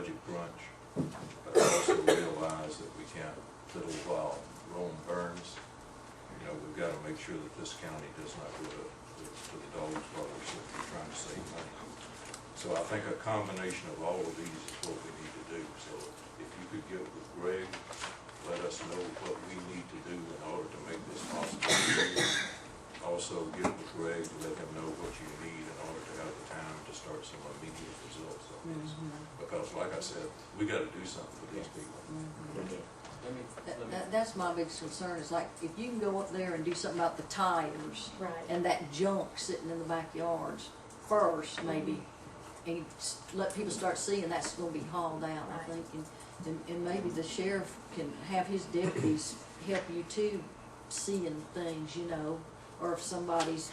budget crunch, but I also realize that we can't fiddle while Rome burns. You know, we've got to make sure that this county does not go to the dogs while we're simply trying to save money. So I think a combination of all of these is what we need to do. So if you could get with Greg, let us know what we need to do in order to make this possible. Also get with Greg to let him know what you need in order to have the time to start some immediate results on this. Because like I said, we got to do something for these people. That's my biggest concern, is like, if you can go up there and do something about the tires and that junk sitting in the backyards first, maybe, and let people start seeing that's going to be hauled out, I think, and maybe the sheriff can have his deputies help you too, seeing things, you know, or if somebody's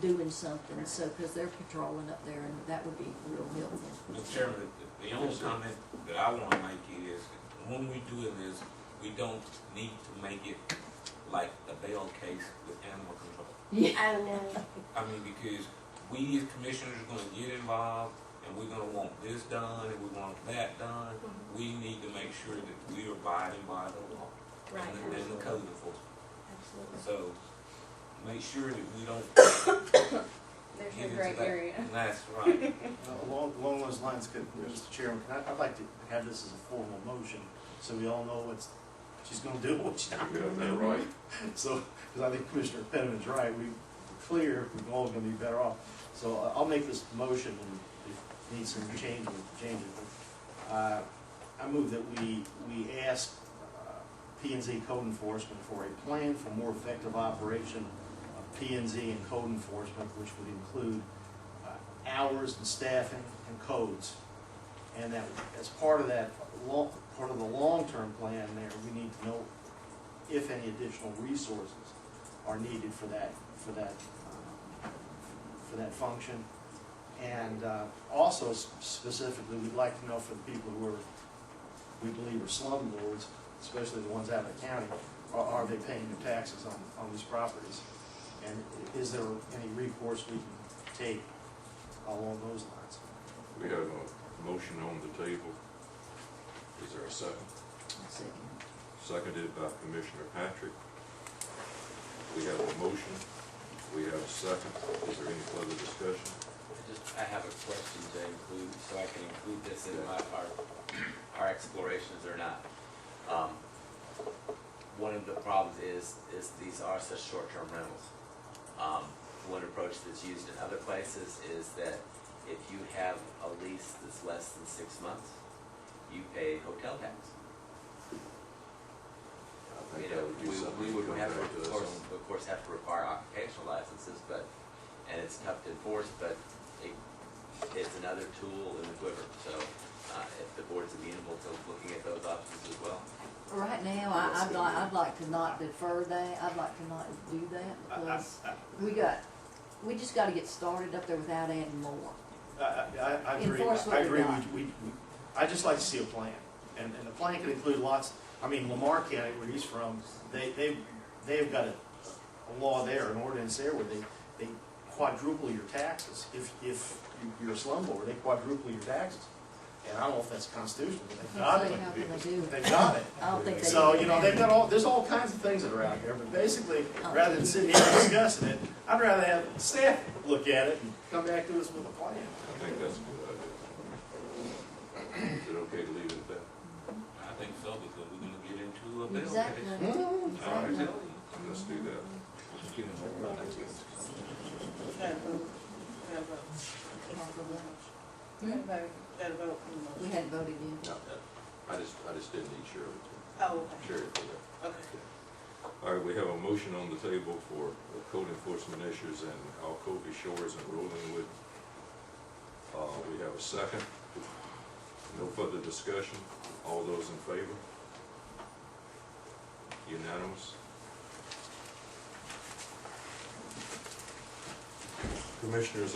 doing something, so, because they're patrolling up there, and that would be real helpful. Mr. Chairman, the only comment that I want to make is, when we do this, we don't need to make it like a bail case with animal control. Yeah. I know. I mean, because we as commissioners are going to get involved, and we're going to want this done, and we want that done. We need to make sure that we are abiding by the law and the code enforcement. Absolutely. So make sure that we don't There's get a gray into that. area. And that's right. Along those lines, Mr. Chairman, I'd like to have this as a formal motion, so we all know what she's going to do, what she's not going to do. Right. So, because I think Commissioner Penniman's right, we're clear, we're all going to be better off. So I'll make this motion, and if it needs some change, we'll change it. But, I move that we ask P&Z Code Enforcement for a plan for more effective operation of P&Z and code enforcement, which would include hours and staffing and codes. And that as part of that, part of the long-term plan there, we need to know if any additional resources are needed for that function. And also specifically, we'd like to know for the people who we believe are slumlords, especially the ones out of the county, are they paying their taxes on these properties? And is there any recourse we can take along those lines? We have a motion on the table. Is there a second? Seconded by Commissioner Patrick. We have a motion. We have a second. Is there any further discussion? I have a question to include, so I can include this in our explorations or not. One of the problems is these are such short-term rentals. One approach that's used in other places is that if you have a lease that's less than 6 months, you pay hotel tax. You know, we would have to, of course, have to require occupational licenses, and it's tough to enforce, but it's another tool in the quiver. So if the board's amenable to looking at those options as well. Right now, I'd like to not defer that. I'd like to not do that, because we just got to get started up there without adding more. I agree. Enforce what I we agree. got. I just like to see a plan, and the plan can include lots. I mean, Lamar County, where he's from, they've got a law there, an ordinance there, where they quadruple your taxes. If you're a slumlord, they quadruple your taxes. And I don't know if that's constitutional, but they've got it. How can they do it? They've got it. I don't think they So, do you know, that. they've got there's all kinds of things that are out there, but basically, rather than sitting here discussing it, I'd rather have staff look at it and come back to us with a plan. I think that's a good idea. Is it okay to leave it at that? I think so, because we're going to get into a bill Exactly. case. All right, Exactly. let's do that. We hadn't voted yet. No, I just didn't need Shirley to. Oh, okay. Shirley for that. Okay. All right, we have a motion on the table for code enforcement issues in Alcovy Shores and Rollingwood. We have a second. No further discussion. All those in favor? Unanimous. Commissioners,